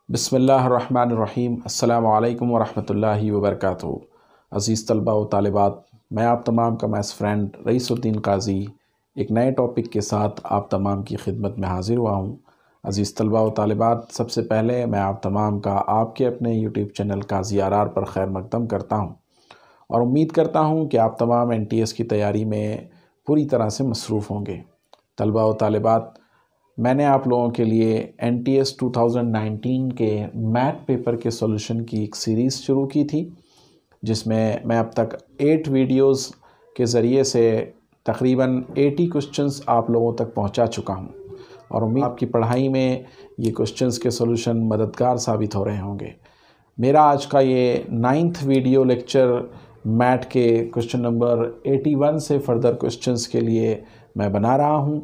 बिस्मिल्लाहिर्रहमानिर्रहीम। अस्सलामु अलैकुम वरहमतुल्लाहि वबरकातुहू। अज़ीज़ तलबा व तालिबात, मैं आप तमाम का मैथ्स फ्रेंड रईसुद्दीन काजी एक नए टॉपिक के साथ आप तमाम की खिदमत में हाज़िर हुआ हूँ। अज़ीज़ तलबा व तालिबात, सबसे पहले मैं आप तमाम का आपके अपने यूट्यूब चैनल काजी आर पर खैर मकदम करता हूँ और उम्मीद करता हूँ कि आप तमाम NTS की तैयारी में पूरी तरह से मसरूफ़ होंगे। तलबा व तालिबात, मैंने आप लोगों के लिए NTS 2019 के मैथ पेपर के सॉल्यूशन की एक सीरीज़ शुरू की थी, जिसमें मैं अब तक 8 वीडियोस के ज़रिए से तकरीबन 80 क्वेश्चंस आप लोगों तक पहुंचा चुका हूं और उम्मीद आपकी पढ़ाई में ये क्वेश्चंस के सॉल्यूशन मददगार साबित हो रहे होंगे। मेरा आज का ये 9th वीडियो लेक्चर मैथ के क्वेश्चन नंबर 81 से फर्दर क्वेश्चंस के लिए मैं बना रहा हूं।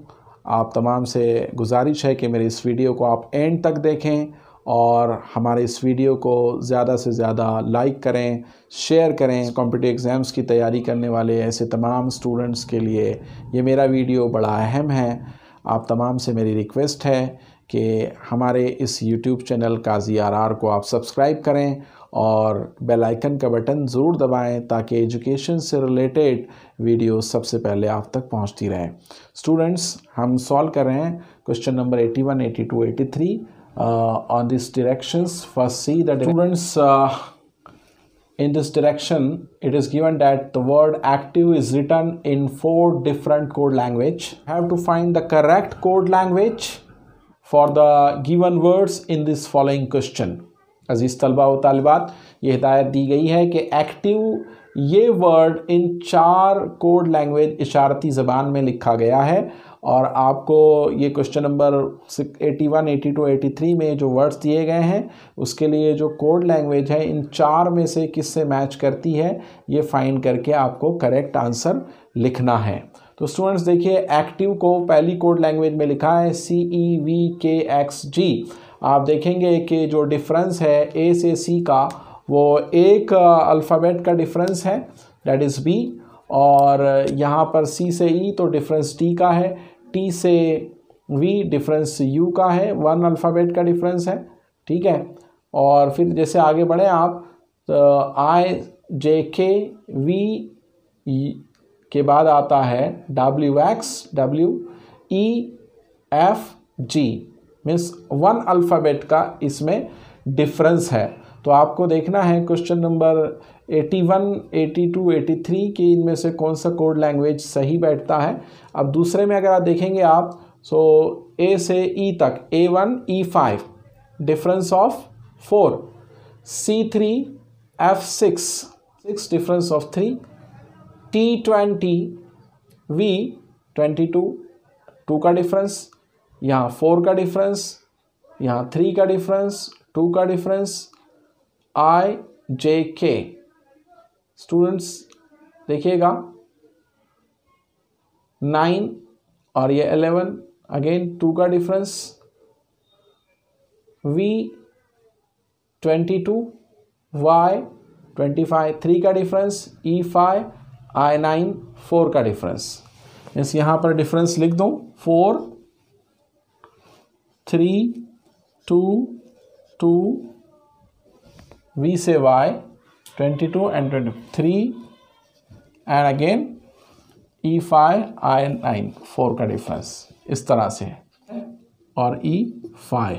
आप तमाम से गुजारिश है कि मेरे इस वीडियो को आप एंड तक देखें और हमारे इस वीडियो को ज़्यादा से ज़्यादा लाइक करें, शेयर करें। कॉम्पिटिटिव एग्ज़ाम्स की तैयारी करने वाले ऐसे तमाम स्टूडेंट्स के लिए ये मेरा वीडियो बड़ा अहम है। आप तमाम से मेरी रिक्वेस्ट है कि हमारे इस YouTube चैनल काजी आर को आप सब्सक्राइब करें और बेल आइकन का बटन ज़रूर दबाएं ताकि एजुकेशन से रिलेटेड वीडियो सबसे पहले आप तक पहुंचती रहे। स्टूडेंट्स, हम सॉल्व कर रहे हैं question number 81, 82, 83 on these directions. First, see the students in this direction. It is given that the word active is written in 4 different code language. Have to find the correct code language for the given words in this following question. अजीज़ तलबा व तालिबात, ये हिदायत दी गई है कि active ये word in 4 code language इशारती ज़बान में लिखा गया है और आपको ये क्वेश्चन नंबर 81, 82, 83 में जो वर्ड्स दिए गए हैं उसके लिए जो कोड लैंग्वेज है इन 4 में से किससे मैच करती है ये फाइंड करके आपको करेक्ट आंसर लिखना है। तो स्टूडेंट्स देखिए, एक्टिव को पहली कोड लैंग्वेज में लिखा है CEVKXG। आप देखेंगे कि जो डिफरेंस है A से C का वो एक अल्फ़ाबेट का डिफरेंस है, दैट इज़ B, और यहाँ पर C से E तो डिफरेंस T का है, T से V डिफरेंस U का है, 1 अल्फ़ाबेट का डिफरेंस है, ठीक है। और फिर जैसे आगे बढ़े आप तो IJKV के बाद आता है WXWEFG, मीन्स 1 अल्फ़ाबेट का इसमें डिफरेंस है। तो आपको देखना है क्वेश्चन नंबर 81, 82, 83 की इनमें से कौन सा कोड लैंग्वेज सही बैठता है। अब दूसरे में अगर आप देखेंगे आप A से E तक A1 E5 difference of 4, C3 F6 6 difference of 3, T20 V22 2 का डिफरेंस, यहाँ 4 का डिफरेंस, यहाँ 3 का डिफरेंस, 2 का डिफरेंस, IJK। स्टूडेंट्स देखिएगा 9 और ये 11, अगेन 2 का डिफरेंस, V22 Y25 3 का डिफरेंस, E5 I9 4 का डिफरेंस। मीन्स यहाँ पर डिफरेंस लिख दूँ 4 3 2 2 V से Y 22 and 23 and again E5 I9 4 का डिफरेंस इस तरह से, और E5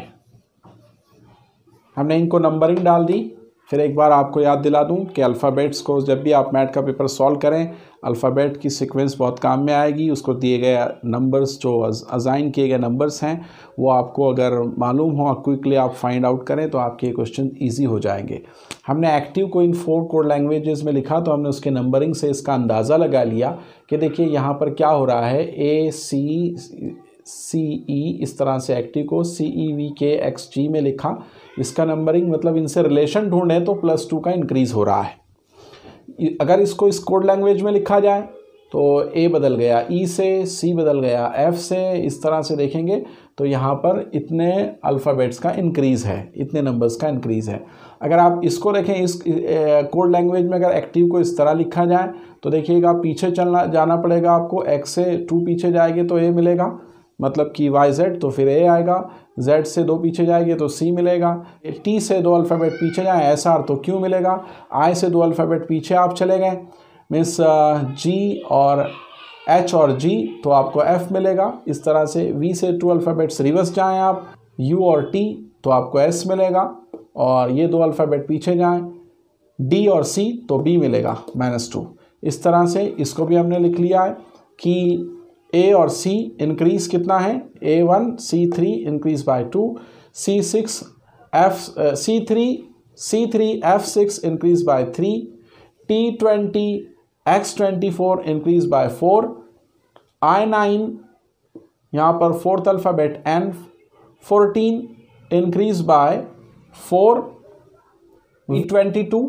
हमने इनको नंबरिंग डाल दी। फिर एक बार आपको याद दिला दूं कि अल्फ़ाबेट्स को जब भी आप मैथ का पेपर सॉल्व करें, अल्फ़ाबेट की सीक्वेंस बहुत काम में आएगी। उसको दिए गए नंबर्स जो असाइन किए गए नंबर्स हैं वो आपको अगर मालूम हो, क्विकली आप फाइंड आउट करें तो आपके क्वेश्चन इजी हो जाएंगे। हमने एक्टिव को इन 4 कोड लैंग्वेजेस में लिखा तो हमने उसके नंबरिंग से इसका अंदाज़ा लगा लिया कि देखिए यहाँ पर क्या हो रहा है, ACCE इस तरह से एक्टिव को CEVKXG में लिखा। इसका नंबरिंग मतलब इनसे रिलेशन ढूंढें तो +2 का इंक्रीज़ हो रहा है। अगर इसको इस कोड लैंग्वेज में लिखा जाए तो A बदल गया, E से C बदल गया, F से, इस तरह से देखेंगे तो यहाँ पर इतने अल्फ़ाबेट्स का इंक्रीज़ है, इतने नंबर्स का इंक्रीज़ है। अगर आप इसको देखें, इस कोड लैंग्वेज में अगर एक्टिव को इस तरह लिखा जाए तो देखिएगा पीछे जाना पड़ेगा आपको, X से 2 पीछे जाएंगे तो A मिलेगा, मतलब कि YZ तो फिर A आएगा, Z से 2 पीछे जाएंगे तो C मिलेगा, T से 2 अल्फ़ाबेट पीछे जाए SR तो Q मिलेगा, I से 2 अल्फ़ाबेट पीछे आप चले गए मीन्स G और H और G तो आपको F मिलेगा। इस तरह से V से 2 अल्फ़ाबेट्स रिवर्स जाएँ आप U और T तो आपको S मिलेगा, और ये 2 अल्फ़ाबेट पीछे जाएँ D और C तो B मिलेगा -2। इस तरह से इसको भी हमने लिख लिया है कि A और C इंक्रीज़ कितना है, A1 C3 increase by 2, C3 F6 increase by 3, T20 X24 increase by 4, I9 यहाँ पर fourth alphabet N14 increase by 4, V22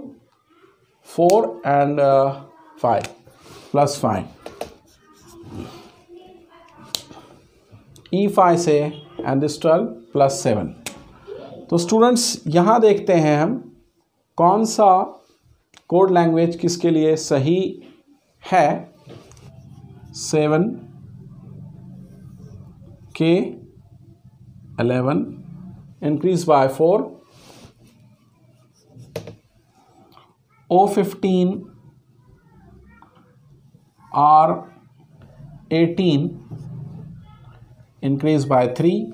4 and 5 plus 5, E5 से and this 12 plus 7। तो स्टूडेंट्स यहाँ देखते हैं हम कौन सा कोड लैंग्वेज किसके लिए सही है। 7 K 11 increase by 4, O15 R18 increase by 3।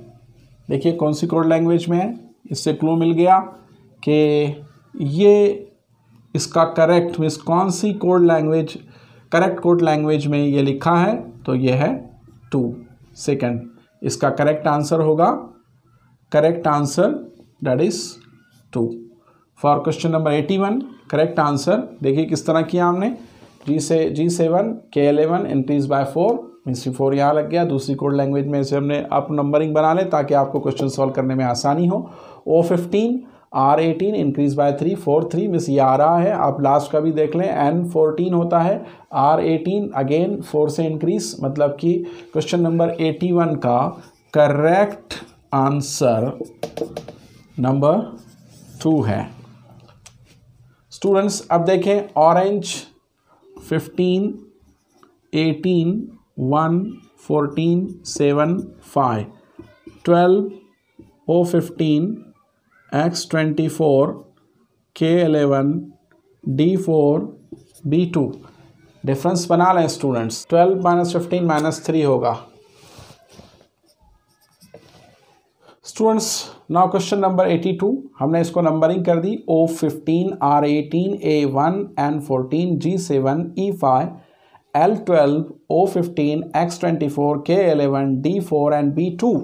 देखिए कौन सी कोड लैंग्वेज में है, इससे क्लू मिल गया कि ये इसका करेक्ट मीन्स कौन सी code language correct code language में ये लिखा है, तो ये है 2 सेकेंड। इसका करेक्ट आंसर होगा, correct answer that is 2 for question number 81। Correct answer देखिए किस तरह किया हमने, G7 K11 increase by 4 means 4 यहाँ लग गया। दूसरी कोड लैंग्वेज में से हमने आप नंबरिंग बना लें ताकि आपको क्वेश्चन सॉल्व करने में आसानी हो। O15 R18 increase by 3 4 3 means ये आ रहा है, आप लास्ट का भी देख लें N14 होता है, R18 अगेन 4 से इंक्रीज, मतलब कि क्वेश्चन नंबर 81 का करेक्ट आंसर नंबर 2 है। स्टूडेंट्स अब देखें orange 15 18 1 14 7 5 12 O15 X24 K11 D4 B2। Difference बना लें स्टूडेंट्स, 12 - 15 -3 होगा। स्टूडेंट्स नाउ क्वेश्चन नंबर 82, हमने इसको नंबरिंग कर दी O15 R18 A1 N14 G7 E5 L12 O15 X24 K11 D4 and B2।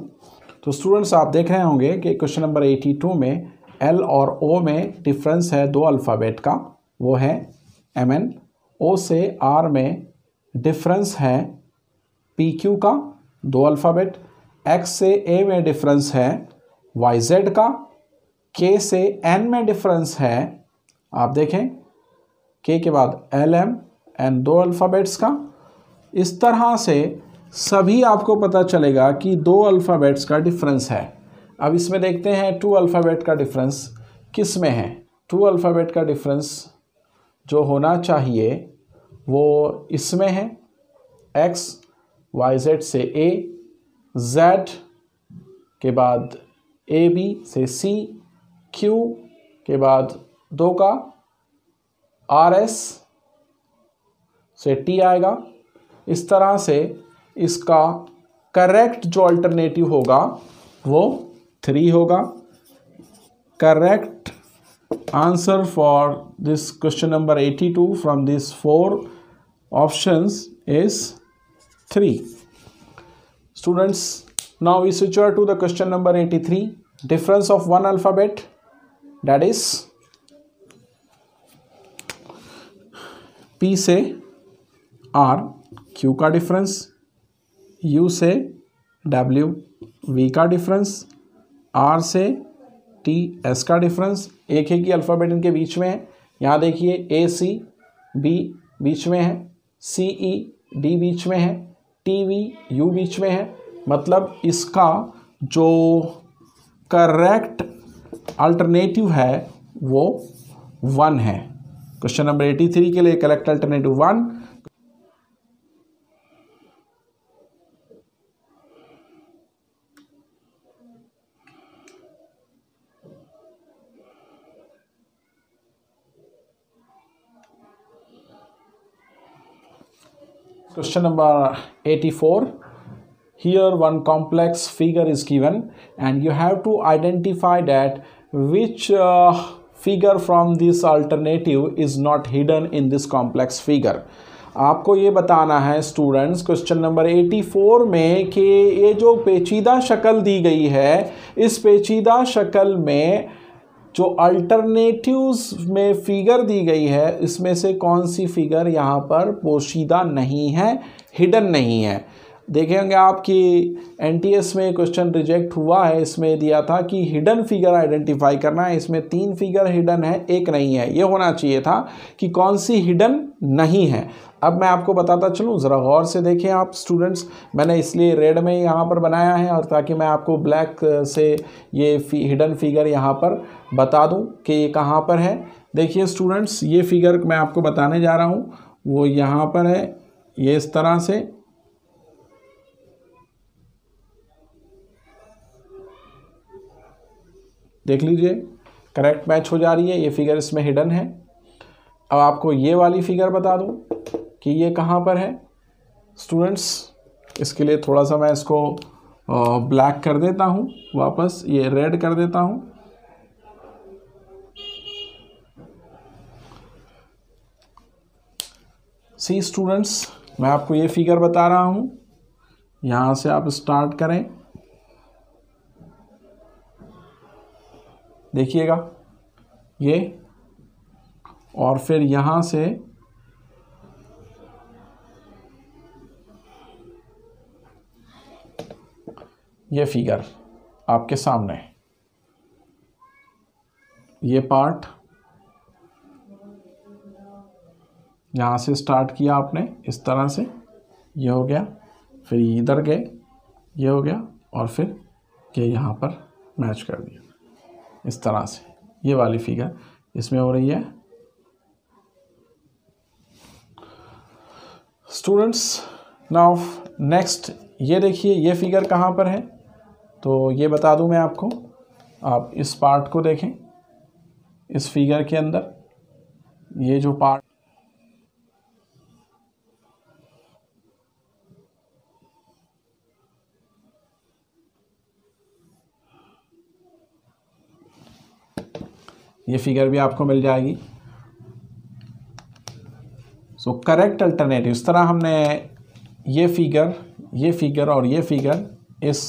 तो स्टूडेंट्स आप देख रहे होंगे कि क्वेश्चन नंबर 82 में L और O में डिफरेंस है 2 अल्फ़ाबेट का, वो है MN। O से R में डिफरेंस है PQ का 2 अल्फ़ाबेट, X से A में डिफरेंस है YZ का, K से N में डिफरेंस है, आप देखें K के बाद LM N 2 अल्फ़ाबेट्स का। इस तरह से सभी आपको पता चलेगा कि 2 अल्फ़ाबेट्स का डिफरेंस है। अब इसमें देखते हैं 2 अल्फ़ाबेट का डिफरेंस किस में है। 2 अल्फ़ाबेट का डिफरेंस जो होना चाहिए वो इसमें है, X YZ से A, Z के बाद AB से C, Q के बाद 2 का RS से T आएगा। इस तरह से इसका करेक्ट जो अल्टरनेटिव होगा वो 3 होगा। Correct answer for this question number 82 from this 4 options is 3। Students, now we switch over to the question number 83. Difference of one alphabet, that is P से R Q का डिफरेंस, U से W V का difference, R से T S का difference. एक ही alphabet इनके बीच में है। यहाँ देखिए A C B बीच में है, C E D बीच में है, T V U बीच में है, मतलब इसका जो करेक्ट अल्टरनेटिव है वो 1 है। क्वेश्चन नंबर 83 के लिए correct alternative 1। Question number 84. Here one complex figure is given and you have to identify that which figure from this alternative is not hidden in this complex figure. आपको ये बताना है students question number 84 में कि ये जो पेचीदा शक्ल दी गई है, इस पेचीदा शक्ल में जो अल्टरनेटिव्स में फिगर दी गई है, इसमें से कौन सी फिगर यहाँ पर पोशीदा नहीं है, हिडन नहीं है। देखेंगे आपकी एनटीएस में क्वेश्चन रिजेक्ट हुआ है, इसमें दिया था कि हिडन फिगर आइडेंटिफाई करना है, इसमें 3 फिगर हिडन है, 1 नहीं है। ये होना चाहिए था कि कौन सी हिडन नहीं है। अब मैं आपको बताता चलूँ, ज़रा गौर से देखें आप स्टूडेंट्स, मैंने इसलिए रेड में यहाँ पर बनाया है और ताकि मैं आपको ब्लैक से ये हिडन फिगर यहाँ पर बता दूँ कि ये कहाँ पर है। देखिए स्टूडेंट्स, ये फिगर मैं आपको बताने जा रहा हूँ, वो यहाँ पर है, ये इस तरह से देख लीजिए, करेक्ट मैच हो जा रही है, ये फिगर इसमें हिडन है। अब आपको ये वाली फिगर बता दूं कि ये कहाँ पर है स्टूडेंट्स। इसके लिए थोड़ा सा मैं इसको ब्लैक कर देता हूँ, वापस ये रेड कर देता हूँ। सी स्टूडेंट्स, मैं आपको ये फिगर बता रहा हूँ, यहाँ से आप स्टार्ट करें, देखिएगा ये, और फिर यहाँ से ये फिगर आपके सामने, ये पार्ट यहाँ से स्टार्ट किया आपने इस तरह से, ये हो गया, फिर इधर गए, ये हो गया, और फिर ये यहाँ पर मैच कर दिया इस तरह से। ये वाली फिगर इसमें हो रही है स्टूडेंट्स। नाउ नेक्स्ट, ये देखिए ये फिगर कहाँ पर है, तो ये बता दूं मैं आपको। आप इस पार्ट को देखें, इस फिगर के अंदर ये जो पार्ट, ये फिगर भी आपको मिल जाएगी। सो करेक्ट अल्टरनेटिव, इस तरह हमने ये फिगर और ये फिगर इस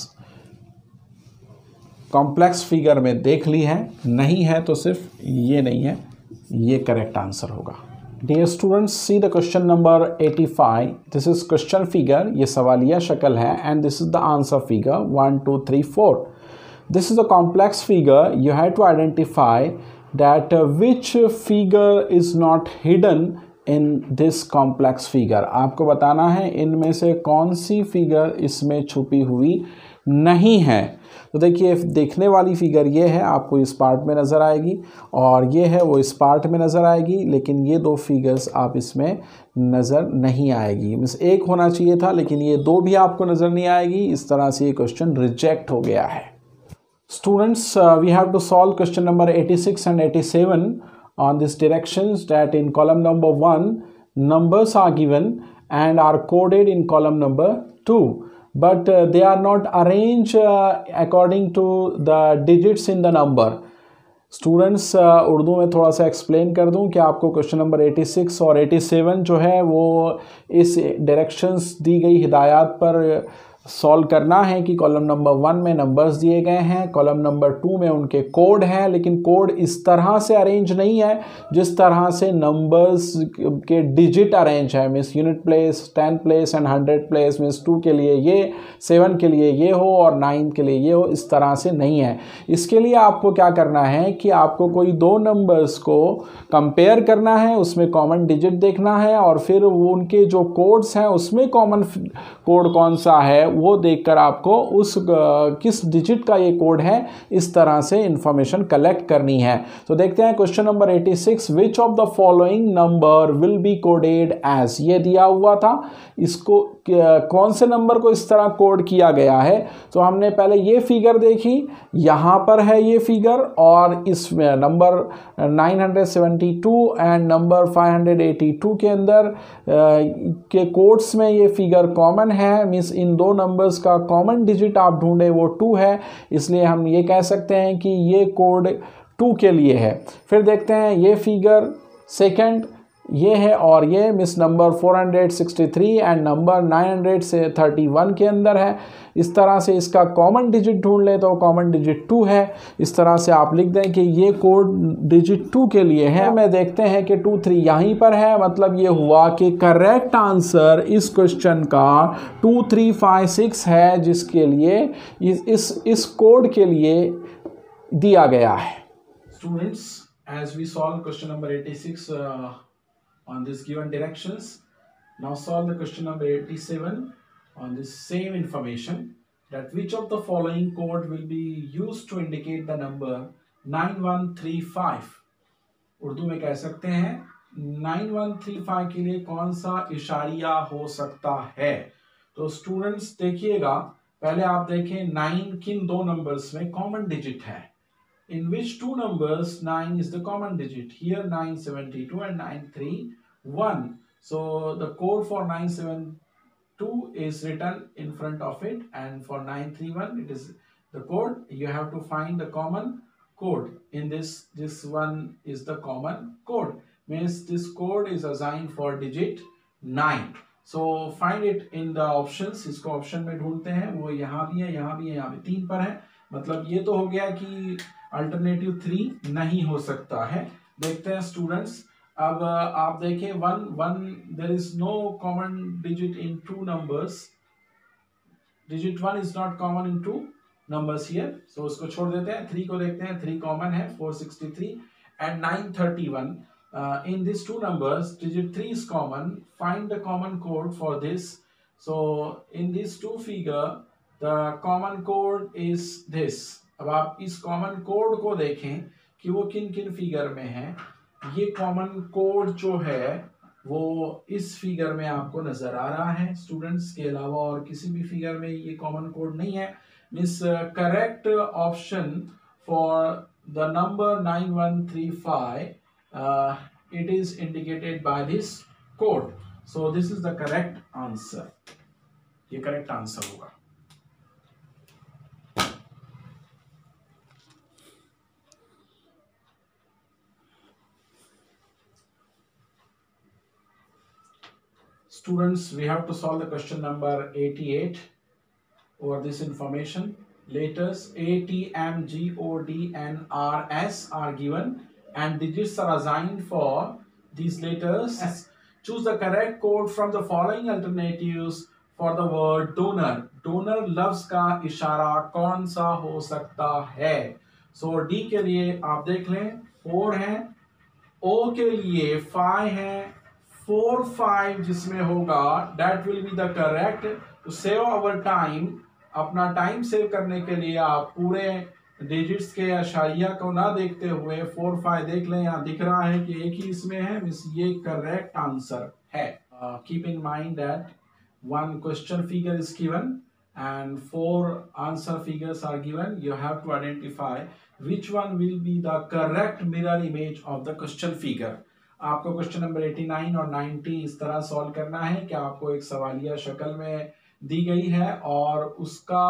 कॉम्प्लेक्स फिगर में देख ली है। नहीं है तो सिर्फ ये नहीं है, ये करेक्ट आंसर होगा। Dear students, see the question number 85। This is question figure, ये सवालिया शक्ल है, and this is the answer figure 1 2 3 4। This is a complex figure, you have to identify that which figure is not hidden in this complex figure। आपको बताना है इनमें से कौन सी फिगर इसमें छुपी हुई नहीं है। तो देखिए, देखने वाली फिगर ये है, आपको इस पार्ट में नज़र आएगी, और ये है वो इस पार्ट में नज़र आएगी, लेकिन ये 2 फिगर्स आप इसमें नज़र नहीं आएगी। मीन्स 1 होना चाहिए था, लेकिन ये 2 भी आपको नज़र नहीं आएगी। इस तरह से ये क्वेश्चन रिजेक्ट हो गया है। Students, we have to solve question number 86 and 87 on these directions, that in column number 1 numbers are given and are coded in column number 2, but they are not arranged according to the digits in the number। Students, Urdu में थोड़ा सा explain कर दूं कि आपको question number 86 और 87 जो है वो इस डायरेक्शंस दी गई हिदायत पर सॉल्व करना है कि कॉलम नंबर 1 में नंबर्स दिए गए हैं, कॉलम नंबर 2 में उनके कोड हैं, लेकिन कोड इस तरह से अरेंज नहीं है जिस तरह से नंबर्स के डिजिट अरेंज है। Means unit place, 10 place and 100 place. Means 2 के लिए ये, 7 के लिए ये हो और 9 के लिए ये हो, इस तरह से नहीं है। इसके लिए आपको क्या करना है कि आपको कोई 2 नंबर्स को कंपेयर करना है, उसमें कॉमन डिजिट देखना है, और फिर वो उनके जो कोड्स हैं उसमें कॉमन कोड कौन सा है वो देखकर आपको उस किस डिजिट का ये कोड है इस तरह से इंफॉर्मेशन कलेक्ट करनी है। तो देखते हैं question number 86, which of the following number will be coded as, ये दिया हुआ था, इसको कौन से नंबर को इस तरह कोड किया गया है। तो हमने पहले ये फिगर देखी, यहाँ पर है ये फिगर, और इस नंबर 972 एंड नंबर 582 के अंदर के कोड्स में ये फिगर कॉमन है, मीन्स इन दो नंबर्स का कॉमन डिजिट आप ढूंढे वो 2 है, इसलिए हम ये कह सकते हैं कि ये कोड 2 के लिए है। फिर देखते हैं ये फिगर सेकंड, ये है और ये मिस नंबर 463 एंड नंबर 931 के अंदर है। इस तरह से इसका कॉमन डिजिट ढूंढ ले तो कॉमन डिजिट 2 है। इस तरह से आप लिख दें कि ये कोड डिजिट 2 के लिए है। मैं देखते हैं कि 2 3 यहीं पर है, मतलब ये हुआ कि करेक्ट आंसर इस क्वेश्चन का 2 3 5 6 है, जिसके लिए इस कोड के लिए दिया गया है। Students, as we solve question number 86 on this given directions, now solve the question number 87 on this same information, that which of the following code will be used to indicate the number 9135। Urdu में कह सकते हैं 9135 के लिए कौन सा इशारिया हो सकता है। तो स्टूडेंट्स देखिएगा, पहले आप देखें 9 किन दो नंबर्स में कॉमन डिजिट है, in which two numbers 9 is the common digit, here 972 and 931। so the code for 972 is written in front of it, and for 931 it is the code. You have to find the common code in this one is the common code, means this code is assigned for digit 9। so find it in the options। इसको option में ढूंढते हैं, वो यहाँ भी है, यहाँ भी है, यहाँ भी 3 पर है, मतलब ये तो हो गया कि अल्टरनेटिव 3 नहीं हो सकता है। देखते हैं स्टूडेंट्स, अब आप देखें 1 there is no common digit in 2 numbers, digit 1 is not common in 2 numbers here, so उसको छोड़ देते हैं। 3 को देखते हैं, 3 कॉमन है, 463 and 931। in these two numbers digit 3 is common, find the common code for this। so in these two figure the common code is this। अब आप इस कॉमन कोड को देखें कि वो किन किन फिगर में है। ये कॉमन कोड जो है वो इस फिगर में आपको नजर आ रहा है स्टूडेंट्स, के अलावा और किसी भी फिगर में ये कॉमन कोड नहीं है। Means correct option for the number 9135 it is indicated by this code। so this is the correct answer। ये करेक्ट आंसर होगा। Students, we have to solve the question number 88 over this information. Letters A, T, M, G, O, D, N, R, S are given and digits are assigned for these letters। Choose the correct code from the following alternatives for the word donor। donor लफ्ज का इशारा कौन सा हो सकता है। so D के लिए आप देख लें 4 है, O के लिए 5 है, 4 5 जिसमें होगा that will be the correct। to save our time, अपना टाइम सेव करने के लिए आप पूरे डिजिट्स के अशारिया को ना देखते हुए 4 5 देख लें। यहाँ दिख रहा है कि एक ही इसमें है, मींस ये करेक्ट आंसर है। Keep in mind that 1 question figure is given and 4 answer figures are given। you have to identify which one will be the correct mirror image of the question figure। आपको question number 89 और 90 इस तरह solve करना है कि आपको एक सवालिया शक्ल में दी गई है और उसका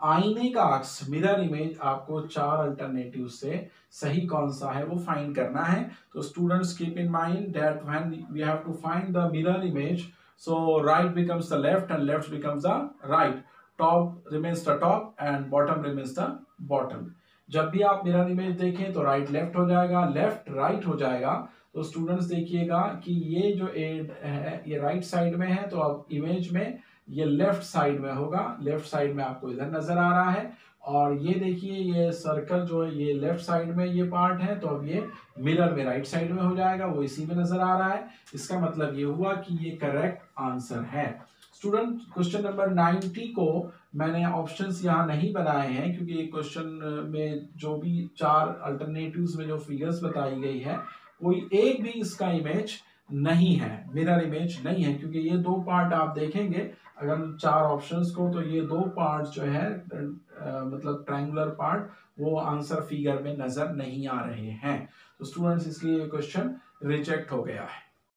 आईने का अक्स मिरर इमेज आपको 4 अल्टरनेटिव से सही कौन सा है वो फाइंड करना है। तो students keep in mind that when we have to find the mirror image, so right becomes the left and left becomes the right, top remains the top and bottom remains the bottom। जब भी आप mirror image देखें तो right left हो जाएगा, left right हो जाएगा। तो स्टूडेंट्स देखिएगा कि ये जो एड है ये राइट साइड में है, तो अब इमेज में ये लेफ्ट साइड में होगा, लेफ्ट साइड में आपको इधर नजर आ रहा है। और ये देखिए ये सर्कल जो है ये लेफ्ट साइड में ये पार्ट है, तो अब ये मिरर में राइट साइड में हो जाएगा, वो इसी में नजर आ रहा है। इसका मतलब ये हुआ कि ये करेक्ट आंसर है। स्टूडेंट क्वेश्चन नंबर 90 को मैंने ऑप्शंस यहाँ नहीं बनाए हैं क्योंकि ये क्वेश्चन में जो भी 4 अल्टरनेटिव्स में जो फिगर्स बताई गई है कोई एक भी इसका इमेज नहीं है, मिरर इमेज नहीं है, क्योंकि ये 2 पार्ट आप देखेंगे अगर 4 ऑप्शंस को तो ये 2 पार्ट जो है मतलब ट्रायंगुलर पार्ट वो आंसर फिगर में नजर नहीं आ रहे हैं। तो स्टूडेंट्स इसलिए ये क्वेश्चन रिजेक्ट हो गया है।